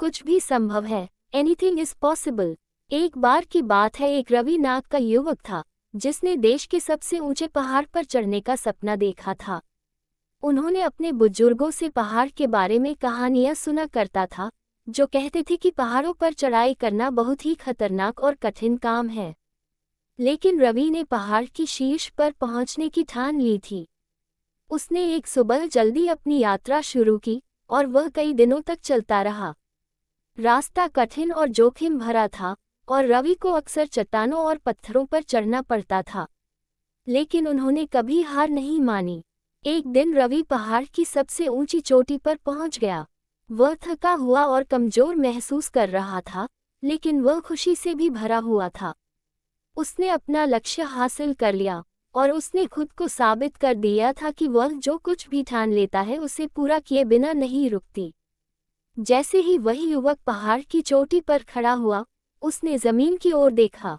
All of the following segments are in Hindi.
कुछ भी संभव है। Anything is possible. एक बार की बात है, एक रवि नाग का युवक था जिसने देश के सबसे ऊंचे पहाड़ पर चढ़ने का सपना देखा था। उन्होंने अपने बुजुर्गों से पहाड़ के बारे में कहानियां सुना करता था, जो कहते थे कि पहाड़ों पर चढ़ाई करना बहुत ही खतरनाक और कठिन काम है। लेकिन रवि ने पहाड़ की शीर्ष पर पहुंचने की ठान ली थी। उसने एक सुबह जल्दी अपनी यात्रा शुरू की और वह कई दिनों तक चलता रहा। रास्ता कठिन और जोखिम भरा था और रवि को अक्सर चट्टानों और पत्थरों पर चढ़ना पड़ता था, लेकिन उन्होंने कभी हार नहीं मानी। एक दिन रवि पहाड़ की सबसे ऊंची चोटी पर पहुंच गया। वह थका हुआ और कमजोर महसूस कर रहा था, लेकिन वह खुशी से भी भरा हुआ था। उसने अपना लक्ष्य हासिल कर लिया और उसने खुद को साबित कर दिया था कि वह जो कुछ भी ठान लेता है उसे पूरा किए बिना नहीं रुकती। जैसे ही वही युवक पहाड़ की चोटी पर खड़ा हुआ, उसने जमीन की ओर देखा।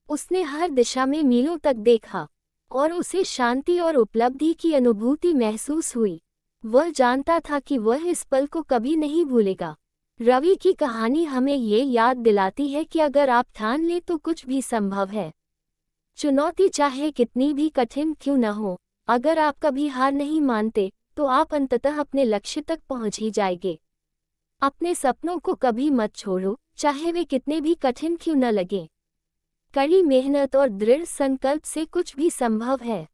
उसने हर दिशा में मीलों तक देखा और उसे शांति और उपलब्धि की अनुभूति महसूस हुई। वह जानता था कि वह इस पल को कभी नहीं भूलेगा। रवि की कहानी हमें ये याद दिलाती है कि अगर आप ठान लें तो कुछ भी संभव है। चुनौती चाहे कितनी भी कठिन क्यों न हो, अगर आप कभी हार नहीं मानते तो आप अंततः अपने लक्ष्य तक पहुंच ही जाएंगे। अपने सपनों को कभी मत छोड़ो, चाहे वे कितने भी कठिन क्यों न लगे। कड़ी मेहनत और दृढ़ संकल्प से कुछ भी संभव है।